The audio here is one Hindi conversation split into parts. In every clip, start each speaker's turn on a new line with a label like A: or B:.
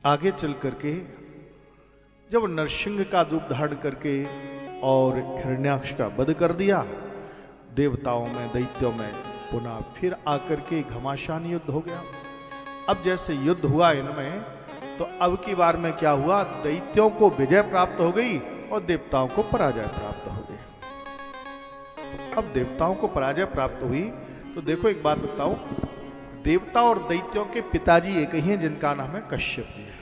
A: आगे चल करके जब नरसिंह का रूप धारण करके और हिरण्याक्ष का वध कर दिया, देवताओं में दैत्यों में पुनः फिर आकर के घमासान युद्ध हो गया। अब जैसे युद्ध हुआ इनमें, तो अब की बार में क्या हुआ, दैत्यों को विजय प्राप्त हो गई और देवताओं को पराजय प्राप्त हो गई। अब देवताओं को पराजय प्राप्त हुई तो देखो एक बात बताओ, देवता और दैत्यों के पिताजी एक ही हैं जिनका नाम है कश्यप जी है।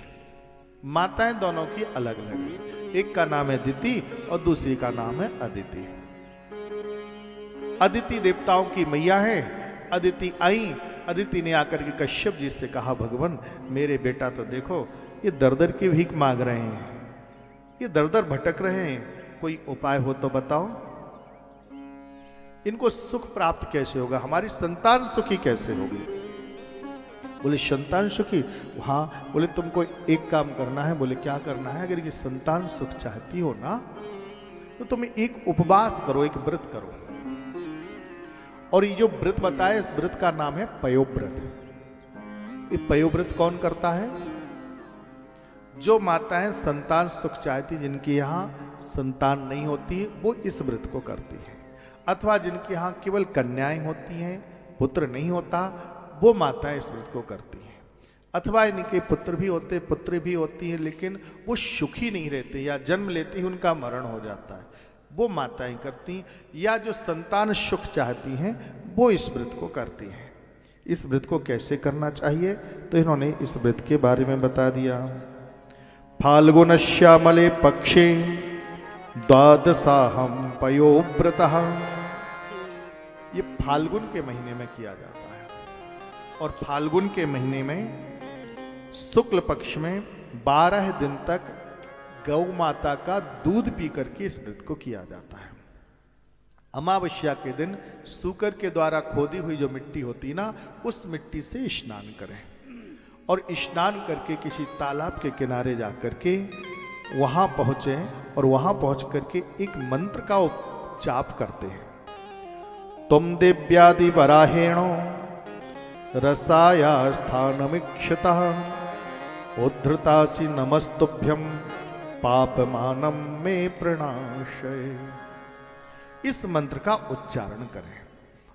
A: माताएं दोनों की अलग अलग है, एक का नाम है दिति और दूसरी का नाम है अदिति। अदिति देवताओं की मैया है। अदिति आई, अदिति ने आकर के कश्यप जी से कहा, भगवान मेरे बेटा तो देखो ये दर दर की भीख मांग रहे हैं, ये दर दर भटक रहे हैं, कोई उपाय हो तो बताओ, इनको सुख प्राप्त कैसे होगा, हमारी संतान सुखी कैसे होगी। बोले संतान सुखी, हाँ। बोले तुमको एक काम करना है। बोले क्या करना है, अगर ये संतान सुख चाहती हो ना तो तुम एक उपवास करो, एक व्रत करो। और ये जो व्रत बताया, इस व्रत का नाम है पयोव्रत। ये पयोव्रत कौन करता है, जो माताएं संतान सुख चाहती, जिनके यहां संतान नहीं होती, वो इस व्रत को करती है। अथवा जिनके यहां केवल कन्याएं होती हैं, पुत्र नहीं होता, वो माताएं इस व्रत को करती हैं। अथवा इनके पुत्र भी होते, पुत्री भी होती है, लेकिन वो सुखी नहीं रहते या जन्म लेते ही उनका मरण हो जाता है, वो माताएं करती। या जो संतान सुख चाहती हैं वो इस व्रत को करती हैं। इस व्रत को कैसे करना चाहिए, तो इन्होंने इस व्रत के बारे में बता दिया। फाल्गुन श्यामले पक्षे द्वादशाहम पयोव्रतः, ये फाल्गुन के महीने में किया जाता है। और फाल्गुन के महीने में शुक्ल पक्ष में 12 दिन तक गौ माता का दूध पी करके इस व्रत को किया जाता है। अमावस्या के दिन सूकर के द्वारा खोदी हुई जो मिट्टी होती ना, उस मिट्टी से स्नान करें और स्नान करके किसी तालाब के किनारे जाकर के वहां पहुंचे और वहां पहुंच करके एक मंत्र का जाप करते हैं। तुम दिव्यादि वराहेणो रसाया स्थानमीक्षतः उद्धृतासि नमस्तुभ्यं पापमानं मे प्रणाशय। इस मंत्र का उच्चारण करें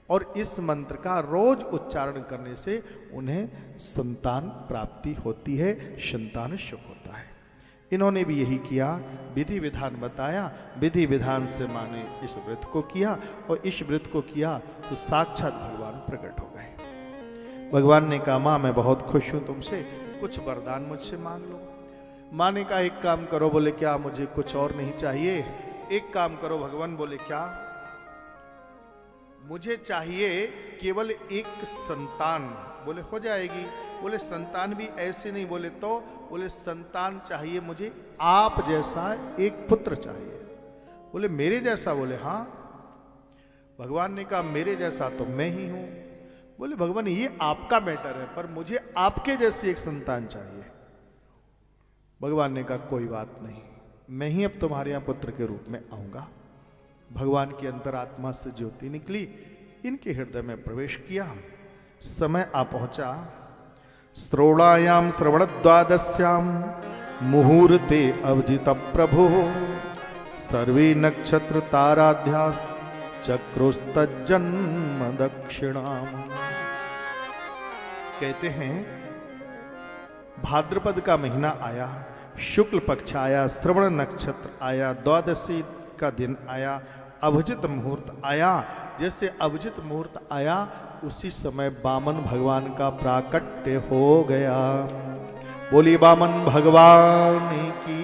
A: और इस मंत्र का रोज उच्चारण करने से उन्हें संतान प्राप्ति होती है, संतान सुख होता है। इन्होंने भी यही किया, विधि विधान बताया, विधि विधान से माने इस व्रत को किया और इस व्रत को किया तो साक्षात भगवान प्रकट हो गए। भगवान ने कहा, मां मैं बहुत खुश हूं तुमसे, कुछ वरदान मुझसे मांग लो। मां ने कहा एक काम करो। बोले क्या, मुझे कुछ और नहीं चाहिए, एक काम करो भगवान। बोले क्या, मुझे चाहिए केवल एक संतान। बोले हो जाएगी। बोले संतान भी ऐसे नहीं, बोले तो बोले संतान चाहिए मुझे आप जैसा एक पुत्र चाहिए। बोले मेरे जैसा। बोले हाँ। भगवान ने कहा मेरे जैसा तो मैं ही हूं। बोले भगवान ये आपका मैटर है, पर मुझे आपके जैसी एक संतान चाहिए। भगवान ने कहा कोई बात नहीं, मैं ही अब तुम्हारे यहां पुत्र के रूप में आऊंगा। भगवान की अंतरात्मा से ज्योति निकली, इनके हृदय में प्रवेश किया। समय आ पहुंचा। श्रोणायाम श्रवण द्वादश्याम मुहूर्ते अवजित प्रभु सर्वे नक्षत्र ताराध्यास चक्रोस्तजन्म दक्षिणाम। कहते हैं भाद्रपद का महीना आया, शुक्ल पक्ष आया, श्रवण नक्षत्र आया, द्वादशी का दिन आया, अभिजित मुहूर्त आया। जैसे अभिजित मुहूर्त आया उसी समय वामन भगवान का प्राकट्य हो गया। बोली वामन भगवान की